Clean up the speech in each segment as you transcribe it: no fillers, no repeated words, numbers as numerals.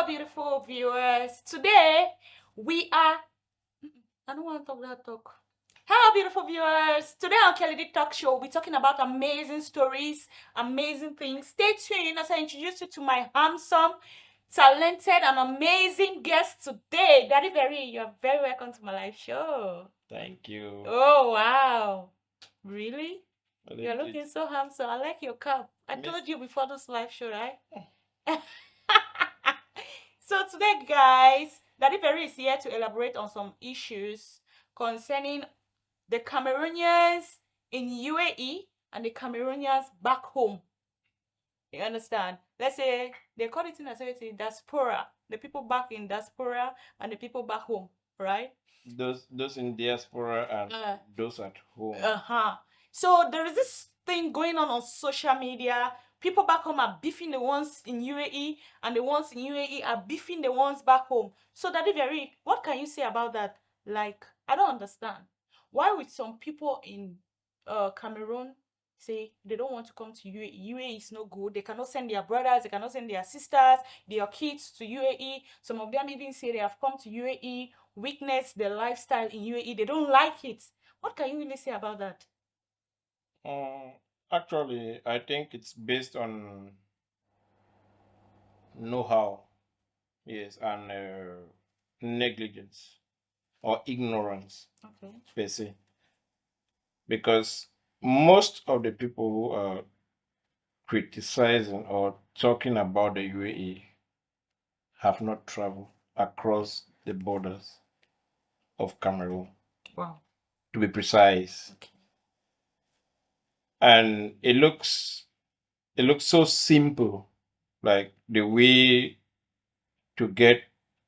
Hello, beautiful viewers. Today we are. I don't want to talk that talk. Hello, beautiful viewers. Today on Kelly D Talk Show, we're talking about amazing stories, amazing things. Stay tuned as I introduce you to my handsome, talented, and amazing guest today. Daddy Berry, you're very welcome to my live show. Thank you. Oh, wow. Really? Well, You're looking so handsome. I like your cap. I told you before this live show, right? So today, guys, Daddy Perry is here to elaborate on some issues concerning the Cameroonians in UAE and the Cameroonians back home. You understand? Let's say they call it in a diaspora. The people back in diaspora and the people back home, right? Those in diaspora and those at home. So there is this thing going on social media. People back home are beefing the ones in UAE, and the ones in UAE are beefing the ones back home. So Daddy Very, what can you say about that? Like, I don't understand. Why would some people in Cameroon say they don't want to come to UAE? UAE is no good. They cannot send their brothers, they cannot send their sisters, their kids to UAE. Some of them even say they have come to UAE, witness the lifestyle in UAE. They don't like it. What can you really say about that? Actually, I think it's based on know-how, yes, and negligence or ignorance, Okay. per se. Because most of the people who are criticizing or talking about the UAE have not traveled across the borders of Cameroon. Wow. To be precise. Okay. And it looks so simple, like the way to get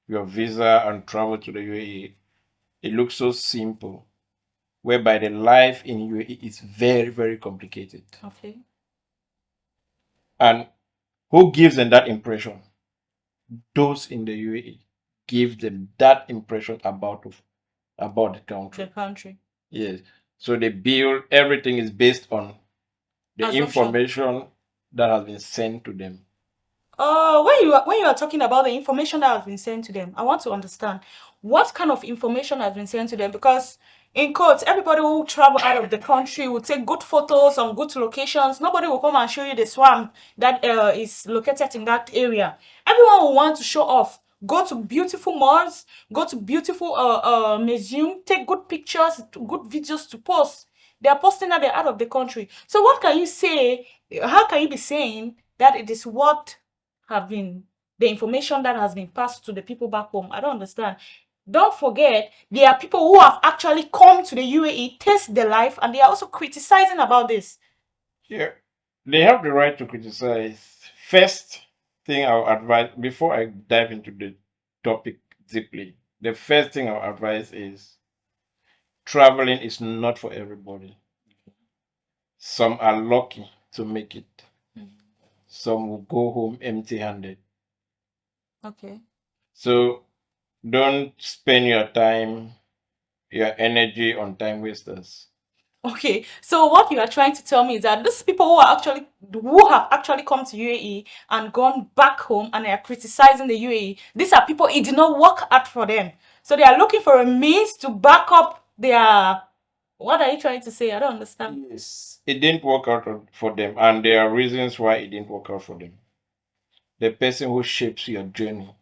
your visa and travel to the UAE. It looks so simple, whereby the life in UAE is very, very complicated. Okay. And who gives them that impression? Those in the UAE give them that impression about the country. The country. Yes. So they build everything is based on the Assumption. information that has been sent to them. When you are talking about the information that has been sent to them, I want to understand what kind of information has been sent to them, because in quotes, everybody who travel out of the country will take good photos on good locations. Nobody will come and show you the swamp that is located in that area. Everyone will want to show off. Go to beautiful malls, go to beautiful museum, take good pictures, good videos to post. They are posting that they're out of the country. So what can you say? How can you be saying that it is what have been the information that has been passed to the people back home? I don't understand. Don't forget, there are people who have actually come to the UAE, taste the life, and they are also criticizing about this. Yeah, they have the right to criticize. First thing I'll advise before I dive into the topic deeply, the first thing I'll advise is traveling is not for everybody. Some are lucky to make it. Some will go home empty-handed. Okay. So don't spend your time, your energy on time wasters. Okay, so what you are trying to tell me is that these people who have actually come to UAE and gone back home and they are criticizing the UAE, these are people it did not work out for them. So they are looking for a means to back up their. What are you trying to say? I don't understand. Yes, it didn't work out for them, and there are reasons why it didn't work out for them. The person who shapes your journey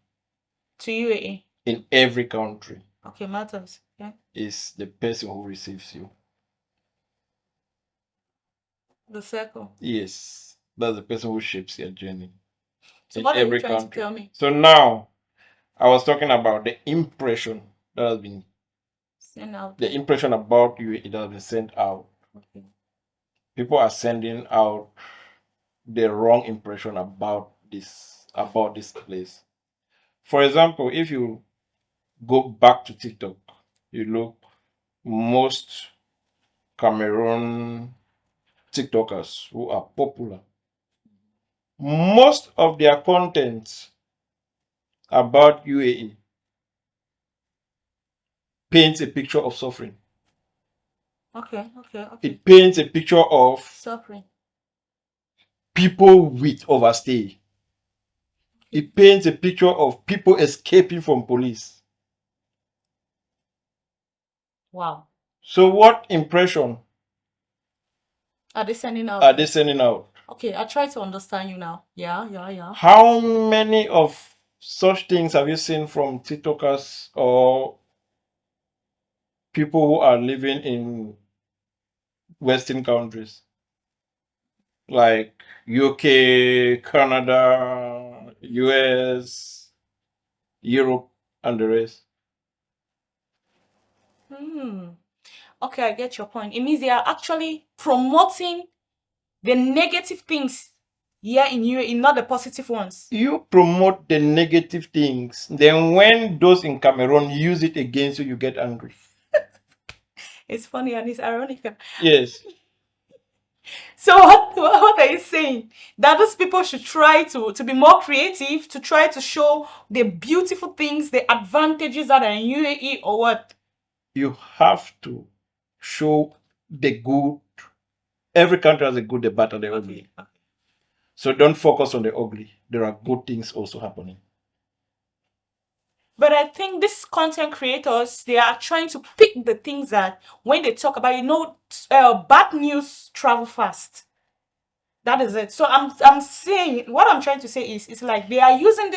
To UAE. in every country, Okay, matters. Yeah. is the person who receives you. The circle. Yes, that's the person who shapes your journey. So in what are you every trying country. to tell me? So now, I was talking about the impression that has been Send out. the impression about you it has been sent out. Okay. People are sending out the wrong impression about this place. For example, if you go back to TikTok, you look most Cameroon TikTokers who are popular. Most of their content about UAE paints a picture of suffering. Okay. It paints a picture of Suffering. people with overstay. It paints a picture of people escaping from police. Wow. So what impression Are they sending out? are they sending out? Okay, I try to understand you now. Yeah. How many of such things have you seen from TikTokers or people who are living in Western countries like UK, Canada, US, Europe, and the rest? Okay, I get your point. It means they are actually promoting the negative things here in UAE, not the positive ones. You promote the negative things, then when those in Cameroon use it against you, you get angry. It's funny and it's ironic. Yes. So what are you saying? That those people should try to be more creative, to try to show the beautiful things, the advantages that are in UAE, or what? You have to show the good. Every country has a good, the bad, and the ugly. Okay. So don't focus on the ugly. There are good things also happening. But I think these content creators, they are trying to pick the things that when they talk about, bad news travel fast. That is it. So I'm saying, what I'm trying to say is, it's like they are using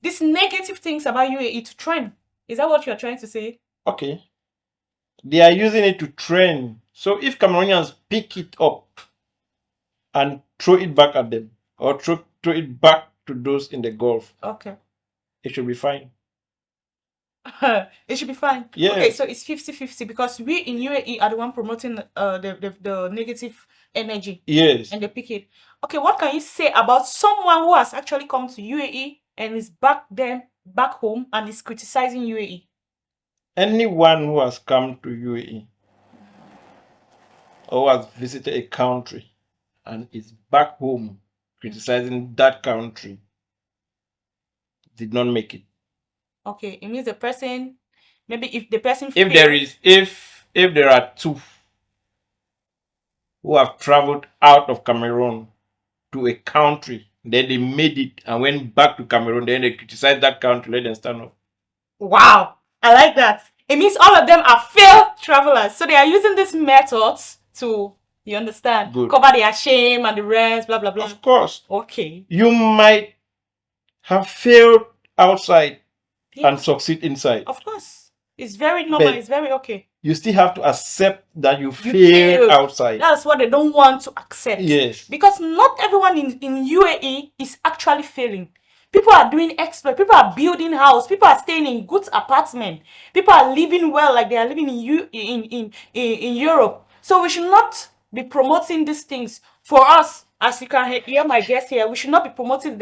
these negative things about UAE to trend. Is that what you're trying to say? Okay. They are using it to trend. So if Cameroonians pick it up and throw it back at them, or throw it back to those in the Gulf, Okay. it should be fine. It should be fine. Yeah. Okay, so it's 50-50 because we in UAE are the one promoting the negative energy. Yes. And they pick it. Okay, what can you say about someone who has actually come to UAE and is back home and is criticizing UAE? Anyone who has come to UAE or has visited a country and is back home criticizing that country did not make it. Okay, it means the person, maybe if the person If there are two who have traveled out of Cameroon to a country, then they made it and went back to Cameroon, then they criticize that country, let them stand up. Wow, I like that. It means all of them are failed travelers. So they are using these methods to, you understand, Good. cover their shame and the rest, blah, blah, blah. Of course. Okay. You might have failed outside Yeah, and succeed inside. of course. It's very normal. But It's very okay. You still have to accept that you failed failed. outside. That's what they don't want to accept. Yes. Because not everyone in UAE is actually failing. People are doing exploit. People are building house. People are staying in good apartment. People are living well, like they are living in Europe. So we should not be promoting these things. For us, as you can hear my guest here, we should not be promoting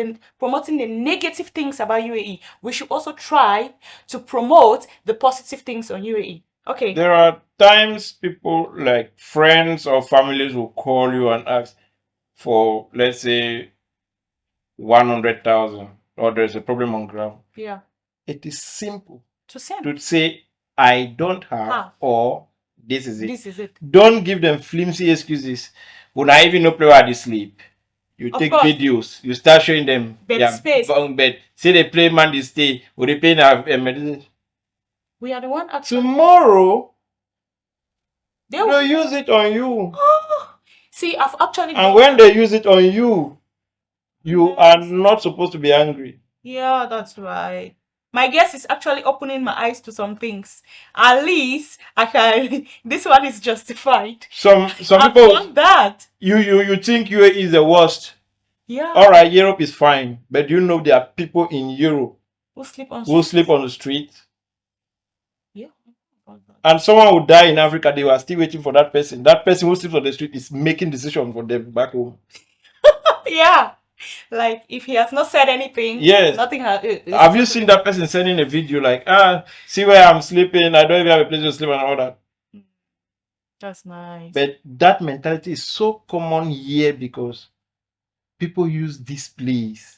the negative things about UAE. We should also try to promote the positive things on UAE. Okay. There are times people like friends or families will call you and ask for, let's say, 100,000, or there's a problem on ground. Yeah. It is simple To send. to say, I don't have, or this is it. This is it. Don't give them flimsy excuses. When I even know play while they sleep. You Of take course. videos, you start showing them Bed space. bed. Say they play man they stay, or they pay now. We are the one actually. Tomorrow, They they'll use it on you. See, I've actually. And when they use it on you, you are not supposed to be angry. Yeah, that's right. My guest is actually opening my eyes to some things. At least I can. This one is justified. Some I've people done that. you think UAE is the worst. Yeah. All right, Europe is fine, but you know there are people in Europe Who sleep on the street. Yeah. And someone will die in Africa, they were still waiting for that person. That person who sleeps on the street is making decisions for them back home. Yeah. Like if he has not said anything, yes, nothing has. Have you seen that person sending a video like, see where I'm sleeping, I don't even have a place to sleep and all that? That's nice. But that mentality is so common here because people use this place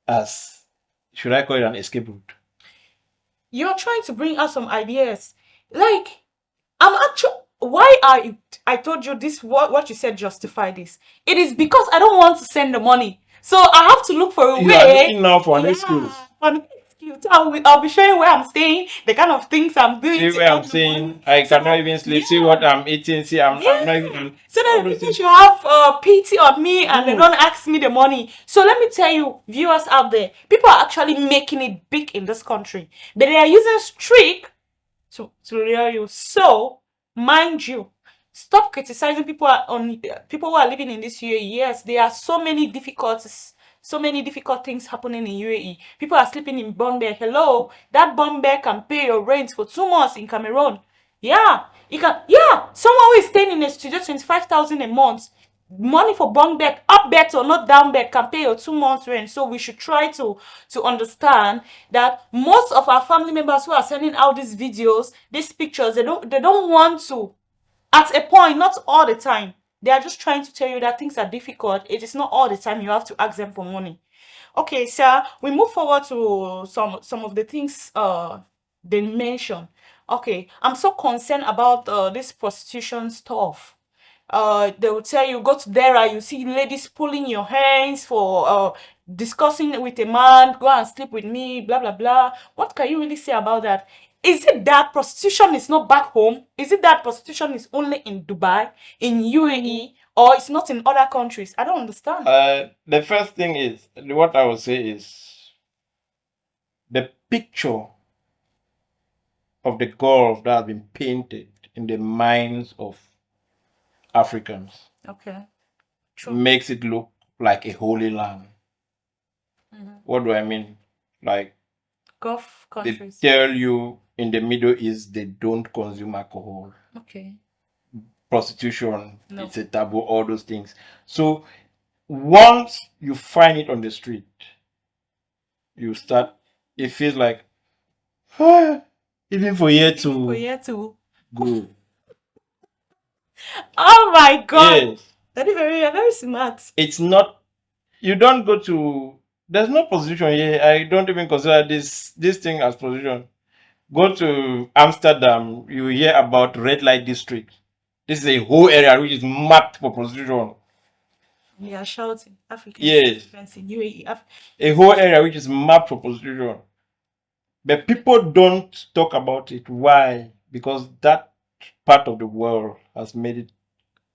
as, should I call it, an escape route? You're trying to bring us some ideas. Like, I'm actually. Why I told you this, what you said justify this. It is because I don't want to send the money. So I have to look for a You are way. looking now for an Yeah, excuse. for an excuse. I'll be showing where I'm staying, the kind of things I'm doing See to where I'm earn the money. saying I So cannot even sleep. See what yeah, I'm eating. See, I'm not yeah. even. So All that those people things. should have pity on me and they Good. don't ask me the money. So let me tell you, viewers out there, people are actually making it big in this country, but they are using streak to lure you. So mind you, stop criticizing people who are living in this UAE. Yes, there are so many difficulties, so many difficult things happening in UAE. People are sleeping in bunk. Hello, that bunk can pay your rent for 2 months in Cameroon. Yeah, you can. Yeah, someone who is staying in a studio 25,000 a month. Money for bunk bed, up bed or not down bed, can pay your 2 months rent. So we should try to understand that most of our family members who are sending out these videos, these pictures, they don't want to. At a point, not all the time. They are just trying to tell you that things are difficult. It is not all the time you have to ask them for money. Okay, sir, we move forward to some of the things they mentioned. Okay, I'm so concerned about this prostitution stuff. They will tell you, go to Dera, you see ladies pulling your hands for discussing with a man, go and sleep with me, blah blah blah. What can you really say about that? Is it that prostitution is not back home? Is it that prostitution is only in Dubai, in UAE, or it's not in other countries? I don't understand. The first thing is what I would say is the picture of the Gulf that has been painted in the minds of Africans Okay, true. makes it look like a holy land. What do I mean? Like Gulf they countries. tell you in the Middle East they don't consume alcohol. Okay. Prostitution, No. it's a taboo, all those things. So once you find it on the street, you start, it feels like, even for here For to year two. go. Oh my God. Yes, That is very smart. it's not, you don't go to, there's no prostitution here. I don't even consider this thing as prostitution. Go to Amsterdam, you hear about red light district. This is a whole area which is mapped for prostitution. They are shouting African Yes, defense in UAE. a whole area which is mapped for prostitution. But people don't talk about it. Why? Because that part of the world has made it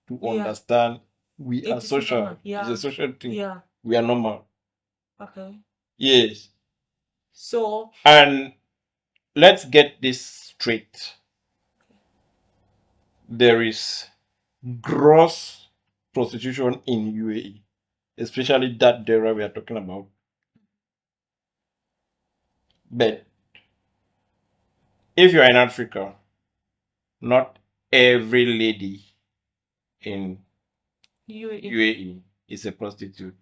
to Yeah. understand we It are is social. normal. Yeah. It's a social thing. Yeah. We are normal. Okay. Yes. So And let's get this straight. There is gross prostitution in UAE, especially that area we are talking about. But if you are in Africa, not every lady in UAE. UAE is a prostitute.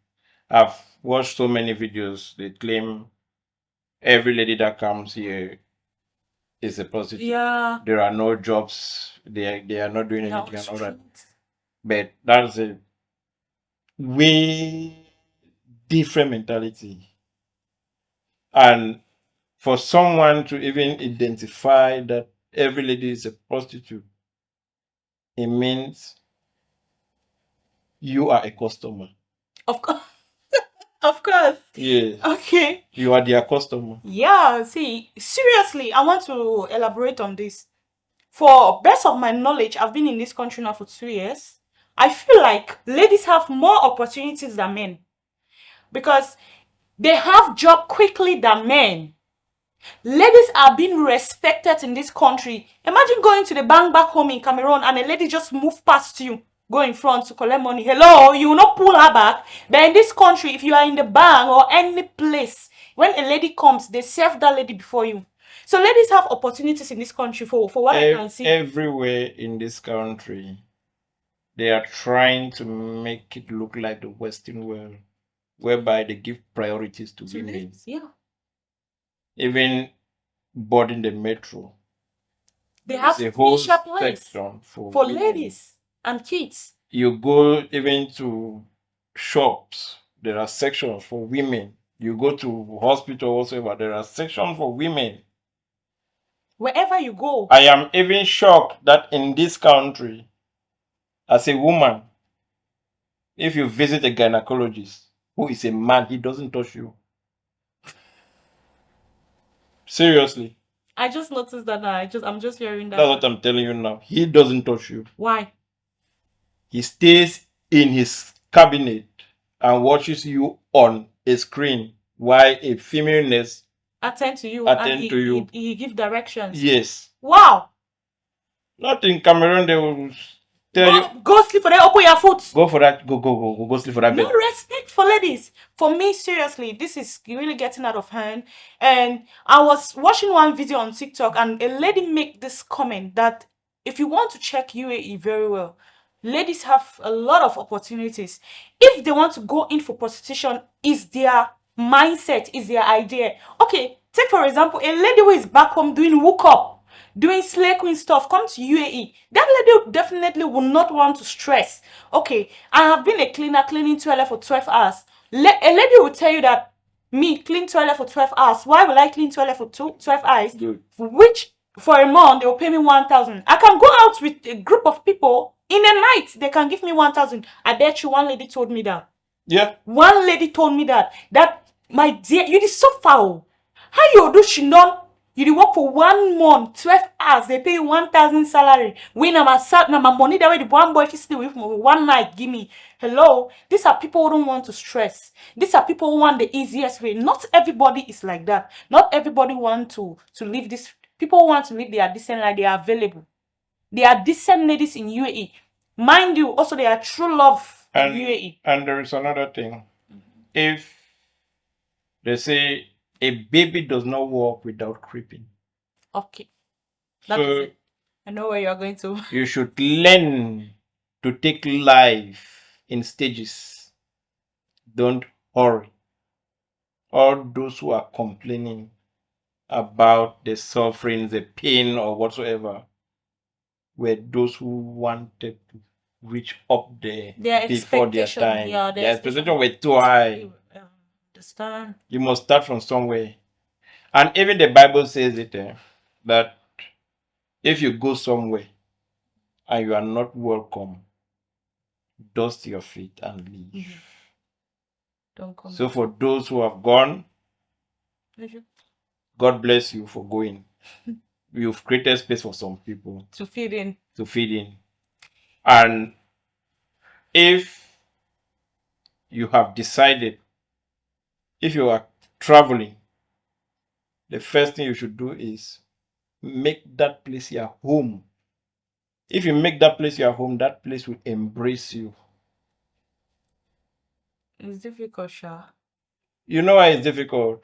I've watched so many videos. They claim every lady that comes here is a prostitute. Yeah. There are no jobs. They are not doing They are anything on and all that. street. But that's a way different mentality. And for someone to even identify that every lady is a prostitute, it means you are a customer. Of course. Of course. Yes, Okay. you are their customer. Yeah. See, seriously, I want to elaborate on this. For best of my knowledge, I've been in this country now for 2 years. I feel like ladies have more opportunities than men because they have job quickly than men. Ladies are being respected in this country. Imagine going to the bank back home in Cameroon and a lady just move past you, go in front to collect money. Hello, you will not pull her back. But in this country, if you are in the bank or any place, when a lady comes, they serve that lady before you. So ladies have opportunities in this country for what I can see. Everywhere in this country, they are trying to make it look like the Western world, whereby they give priorities to To women. ladies, yeah. Even boarding the metro, They have there's a whole special place section for for women. ladies and kids. You go even to shops, there are sections for women. You go to hospital whatsoever, there are sections for women. Wherever you go. I am even shocked that in this country, as a woman, if you visit a gynecologist, who is a man, he doesn't touch you. Seriously. I just noticed that now. I'm just hearing that. That's what I'm telling you now. He doesn't touch you. Why? He stays in his cabinet and watches you on a screen while a female nurse Attend to you. attend and to you. He give directions. Yes. Wow. Not in Cameroon, they will tell you, Go sleep for that. Open your foot. go for that, go sleep for that No bed. respect for ladies. For me, seriously, this is really getting out of hand. And I was watching one video on TikTok, and a lady make this comment that if you want to check UAE very well, ladies have a lot of opportunities. If they want to go in for prostitution, is their mindset, is their idea. Okay, take for example, a lady who is back home doing hookup, doing slay queen stuff, come to UAE. That lady definitely will not want to stress. Okay, I have been a cleaner cleaning toilet for 12 hours. A lady will tell you that me clean toilet for 12 hours. Why will I clean toilet for 12 hours? Good. Which for a month they will pay me 1,000. I can go out with a group of people in a night. They can give me 1,000. I bet you one lady told me that. Yeah. One lady told me that my dear, you did so foul. How you do she know? You did work for 1 month, 12 hours, they pay you 1,000 salary. When I'm my money that way the one boy sleep with me one night, give me. Hello, these are people who don't want to stress. These are people who want the easiest way. Not everybody is like that. Not everybody want to live this. People want to live their decent life. They are available. They are decent ladies in UAE. Mind you, also they are true love in UAE. And there is another thing. If they say a baby does not walk without creeping. Okay. That is So it. I know where you're going to. you should learn to take life in stages. Don't hurry. All those who are complaining about the suffering, the pain, or whatsoever, were those who wanted to reach up there Their before their expectation, time. yeah, their expectation were too high. Understand? You must start from somewhere. And even the Bible says it that if you go somewhere and you are not welcome, dust your feet and leave. Don't come. So for those who have gone, Pleasure. God bless you for going. You've created space for some people To feed in. And if you have decided, if you are traveling, the first thing you should do is make that place your home. If you make that place your home, that place will embrace you. It's difficult, Sha. You know why it's difficult?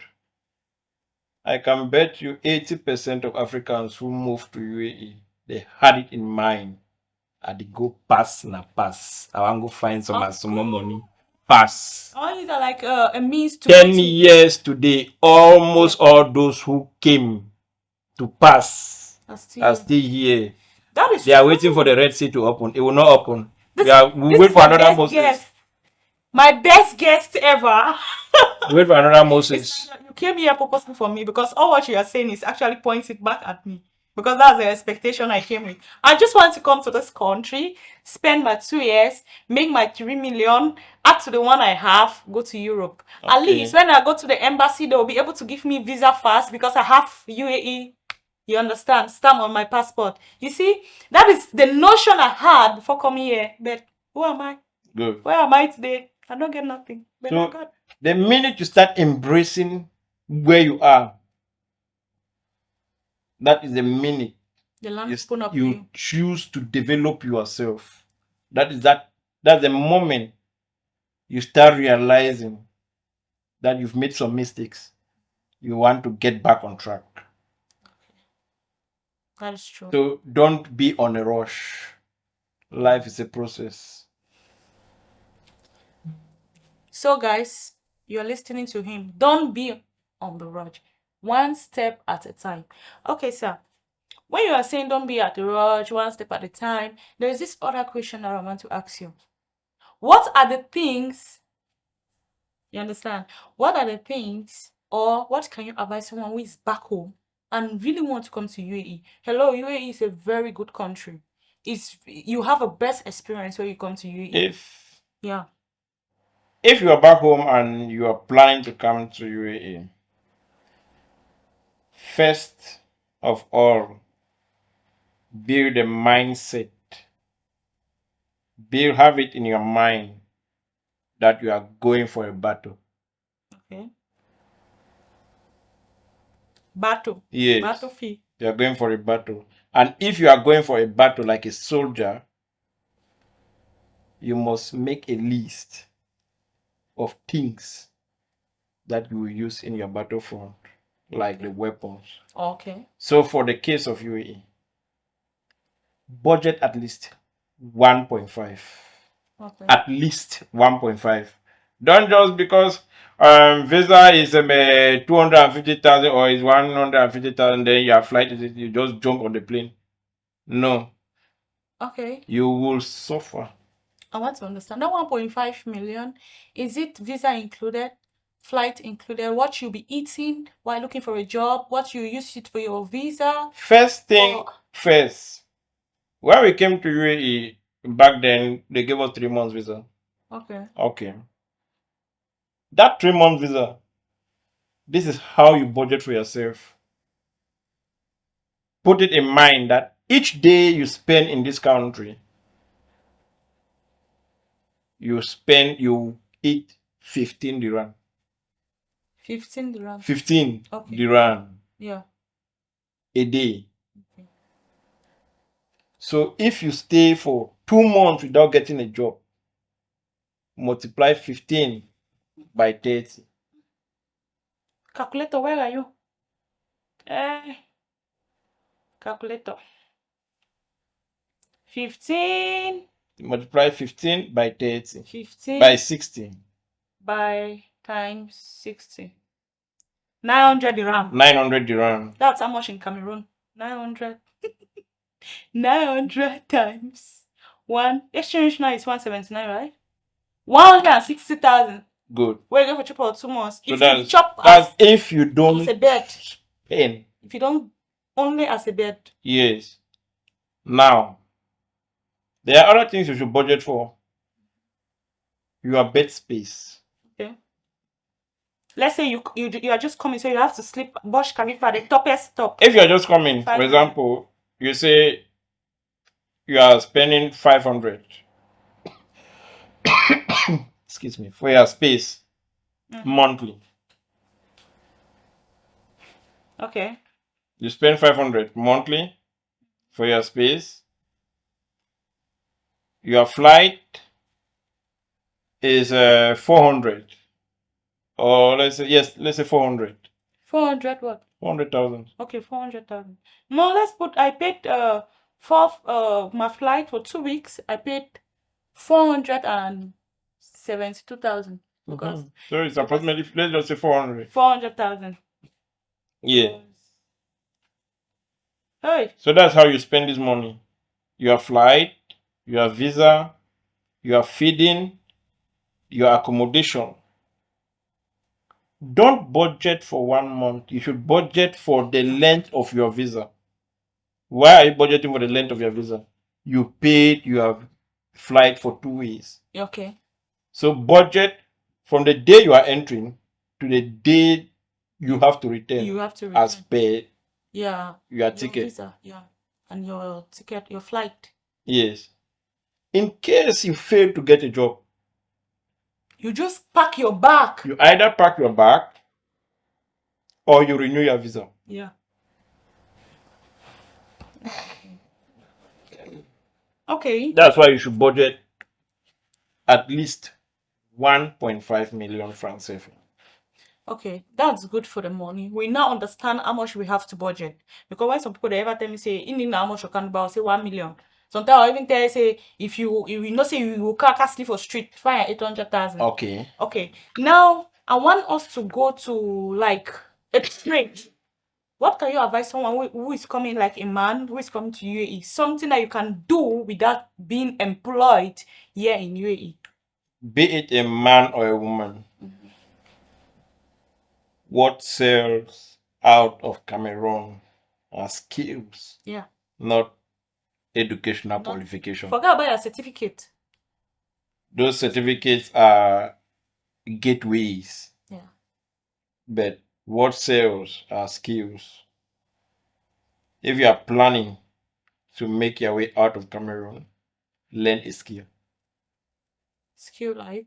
I can bet you 80% of Africans who moved to UAE, they had it in mind. And they go pass na pass. I want to go find some more money. Pass. All these are like a means to 10 years today, almost all those who came to pass are still here. That is They are true. waiting for the Red Sea to open. It will not open. We This wait is for my another best Moses. guest. My best guest ever. Wait for another Moses. You came here purposely for me because all what you are saying is actually pointing back at me. Because that's the expectation I came with. I just want to come to this country, spend my 2 years, make my 3 million, add to the one I have, go to Europe. Okay. At least when I go to the embassy, they will be able to give me visa fast because I have UAE, you understand, stamp on my passport. You see, that is the notion I had before coming here. But who am I? Good. Where am I today? I don't get nothing. But So, I got. the minute you start embracing where you are, that is the minute The land open up for you choose to develop yourself. That's the moment you start realizing that you've made some mistakes. You want to get back on track. That is true. So don't be on a rush. Life is a process. So guys, you're listening to him. Don't be on the rush. One step at a time. Okay, sir. When you are saying don't be at the rush, one step at a time, there is this other question that I want to ask you. What are the things, you understand? What are the things, or what can you advise someone who is back home and really want to come to UAE? Hello, UAE is a very good country. You have a best experience when you come to UAE. If Yeah. if you are back home and you are planning to come to UAE, first of all, build a mindset. Have it in your mind that you are going for a battle. Okay. Battle. Yes. Battlefield. You are going for a battle. And if you are going for a battle like a soldier, you must make a list of things that you will use in your battlefront, like the weapons. Okay. So for the case of UAE, budget at least 1.5. Okay. At least 1.5. Don't just because visa is 250,000 or is 150,000, then your flight is you just jump on the plane. No, Okay. you will suffer. I want to understand that 1.5 million. Is it visa included, flight included, what you'll be eating while looking for a job, what you use it for your visa? First thing Or first, when we came to UAE back then, they gave us 3 months visa. okay. Okay. That 3 month visa, this is how you budget for yourself. Put it in mind that each day you spend in this country, you eat 15 dirham. 15 dirham. 15 Okay. dirham Yeah. a day. Okay. So if you stay for 2 months without getting a job, multiply 15 by 30. Calculator, where are you? Calculator. 15. Multiply 15 by 30. 15 By 60. by times 60. 900 dirham. 900 dirham. That's how much in Cameroon. 900. 900 times 1. Exchange now is 179, right? 160,000. Good. We're going for chop for 2 months. So If you that's chop if you don't as a bed. spend. If you don't only as a bed. Yes. Now, there are other things you should budget for. Your bed space. Okay. Let's say you are just coming, so you have to sleep Burj Khalifa, the toppest top. If you are just coming, for 500. example, you say you are spending 500. Excuse me, for your space monthly. Okay. You spend 500 monthly for your space. Your flight is 400. Or let's say 400. 400 what? 400,000. Okay, 400,000. No, let's put, I paid my flight for 2 weeks. I paid 472,000 because So it's approximately, let's just say 400. 400,000. Yeah. Hey. So that's how you spend this money. Your flight, your visa, your feeding, your accommodation. Don't budget for 1 month. You should budget for the length of your visa. Why are you budgeting for the length of your visa? You paid your flight for 2 weeks. Okay. So budget from the day you are entering to the day you have to return. You have to return. As per your ticket. Visa, and your ticket, your flight. Yes. In case you fail to get a job, you just pack your bag. You either pack your bag or you renew your visa. Yeah. Okay. That's why you should budget at least 1.5 million francs CFA. Okay, that's good for the money. We now understand how much we have to budget. Because when some people they ever tell me say, in how much you can buy, say 1 million. Sometimes I even tell you say if you know say you can't sleep for street, fine 800,000. Okay. Okay. Now I want us to go to like a trade. What can you advise someone who is coming, like a man who is coming to UAE? Something that you can do without being employed here in UAE. Be it a man or a woman. What sells out of Cameroon are skills. Yeah. Not educational qualification. Forget about your certificate. Those certificates are gateways, Yeah. but what sells are skills. If you are planning to make your way out of Cameroon, learn a skill. Skill like.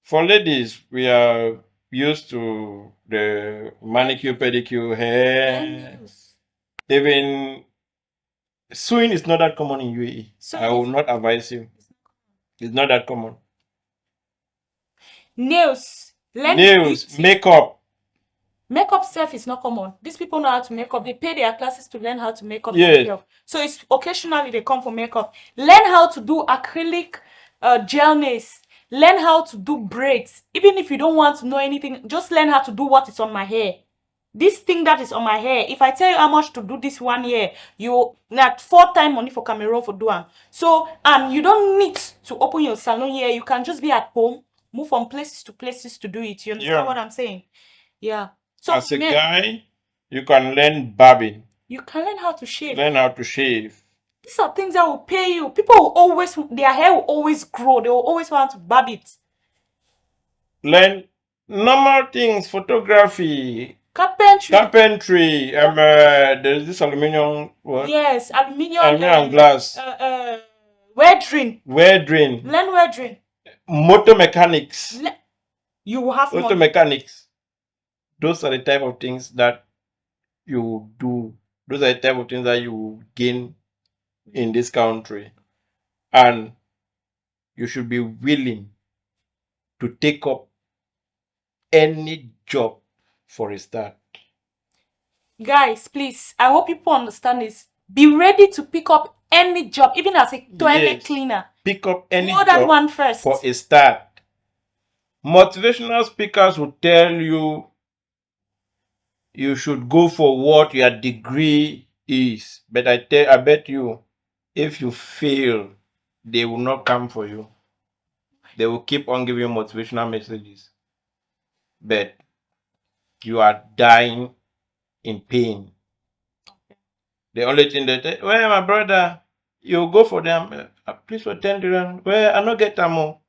For ladies, we are used to the manicure, pedicure, hair. Nails. Even sewing is not that common in UAE. So I will not advise you. It's not that common. nails. Learn Nails, beauty. makeup. Makeup self is not common. These people know how to make up. They pay their classes to learn how to make up Yes. themselves. So it's occasionally they come for makeup. Learn how to do acrylic gel nails. Learn how to do braids. Even if you don't want to know anything, just learn how to do what is on my hair. This thing that is on my hair, if I tell you how much to do this 1 year, you not 4 times money for Cameroon for doing. So you don't need to open your salon here. You can just be at home, move from places to places to do it. You understand Yeah. what I'm saying? Yeah. So As a men, guy, you can learn barbing, you can learn how to shave. learn how to shave. These are things that will pay you. People will always, their hair will always grow. They will always want to barb it. Learn normal things, photography, Carpentry. there's this aluminium, what? Yes, aluminium. Aluminium and glass. Welding. Welding, Learn welding. motor mechanics, You will have auto money. mechanics. Those are the type of things that you do. Those are the type of things that you gain in this country. And you should be willing to take up any job for a start. Guys, please, I hope people understand this. Be ready to pick up any job, even as a toilet Yes. cleaner. Pick up any Know that job one first. for a start. Motivational speakers will tell you you should go for what your degree is. But I bet you, if you fail, they will not come for you. They will keep on giving you motivational messages. But you are dying in pain. The only thing they say, well, my brother, you go for them, please attend to them. Well, I not get them more.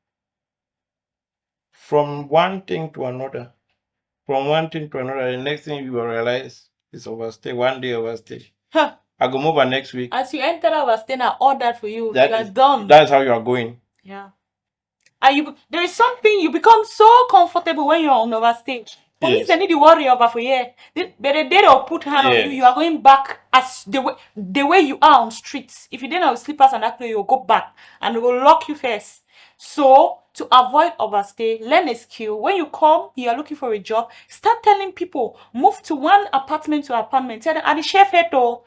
From one thing to another. From one thing to another, the next thing you will realize is overstay. One day overstay. Huh. I go move on next week. As you enter our stay, I ordered for you. You are done. That's how you are going. Yeah. And there is something you become so comfortable when you're on overstay. Police, Yes. they need to worry over for you. But the day they'll put hand on you, Yes. you are going back as the way you are on streets. If you didn't have slippers and that way, you'll go back and they will lock you first. So to avoid overstay, learn a skill. When you come, you are looking for a job. Start telling people, move to one apartment to apartment. Tell them, at the chef head or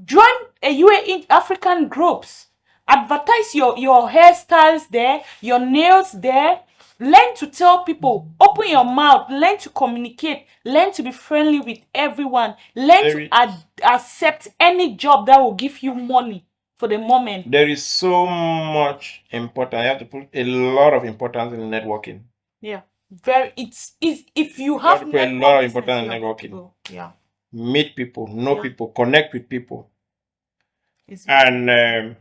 join a UAE African groups. Advertise your hairstyles there, your nails there. Learn to tell people, open your mouth, learn to communicate, learn to be friendly with everyone, learn to accept any job that will give you money for the moment. There is so much importance. I have to put a lot of importance in networking. Yeah. It's if you have have to put a lot of business, importance in you have networking. people. Yeah. Meet people, know Yeah. people, connect with people. It's And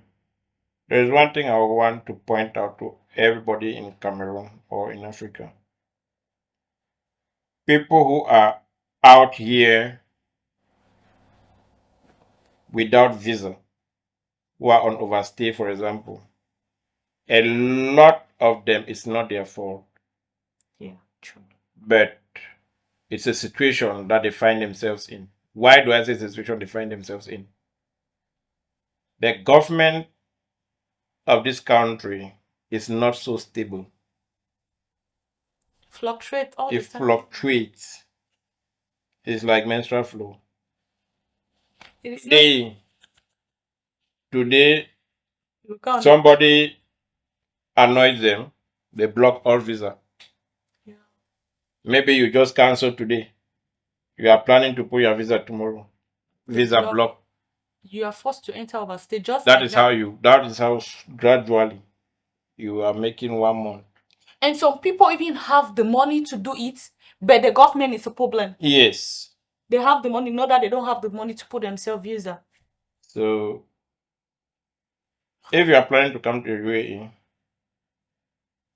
there's one thing I want to point out to everybody in Cameroon or in Africa. People who are out here without visa, who are on overstay, for example, a lot of them, it's not their fault. yeah, true. But it's a situation that they find themselves in. Why do I say it's a situation they find themselves in? The government of this country is not so stable. Fluctuate all It the time. fluctuates. It's like menstrual flow. It is Today, you can't. somebody annoys them, they block all visa. Yeah. Maybe you just cancel today. You are planning to put your visa tomorrow. Visa block. You are forced to enter overstay. Just That like is how gradually you are making 1 month. And some people even have the money to do it, but the government is a problem. Yes. They have the money, not that they don't have the money to put themselves visa. So, if you are planning to come to UAE,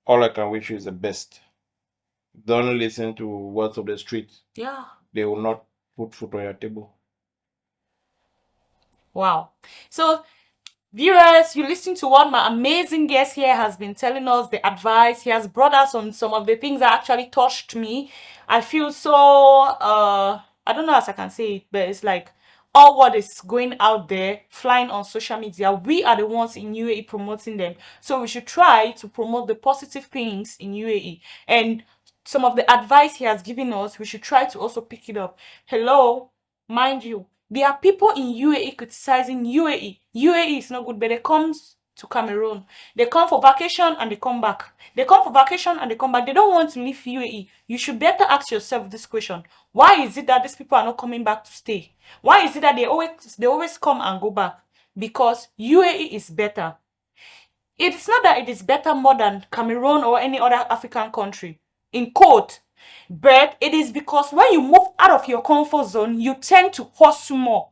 all I can wish you is the best. Don't listen to words of the street. Yeah. They will not put food on your table. Wow. So, viewers, you listen to what my amazing guest here has been telling us, the advice. He has brought us on some of the things that actually touched me. I feel so, I don't know as I can say it, but it's like all what is going out there, flying on social media, we are the ones in UAE promoting them. So we should try to promote the positive things in UAE. And some of the advice he has given us, we should try to also pick it up. Hello, mind you, there are people in UAE criticizing UAE. UAE is not good, but they come to Cameroon. They come for vacation and they come back. They come for vacation and they come back. They don't want to leave UAE. You should better ask yourself this question. Why is it that these people are not coming back to stay? Why is it that they always come and go back? Because UAE is better. It is not that it is better more than Cameroon or any other African country, in quote, but it is because when you move out of your comfort zone, you tend to hustle more.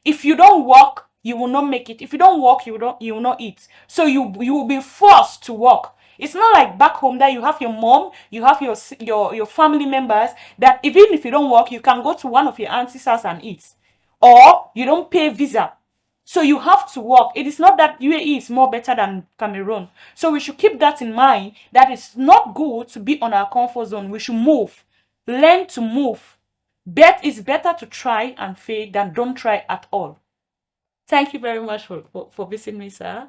If you don't work, you will not make it. If you don't work, you will not eat. So you will be forced to work. It's not like back home that you have your mom, you have your family members that even if you don't work, you can go to one of your auntie's house and eat. Or you don't pay visa. So you have to work. It is not that UAE is more better than Cameroon. So we should keep that in mind, that it's not good to be on our comfort zone. We should move. Learn to move. It's better to try and fail than don't try at all. Thank you very much for visiting me, sir.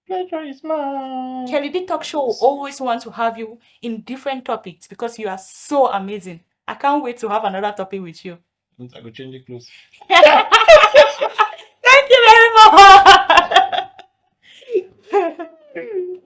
Pleasure is mine. Kelly D Talk Show will always want to have you in different topics because you are so amazing. I can't wait to have another topic with you. I go change the clothes. Thank you very much.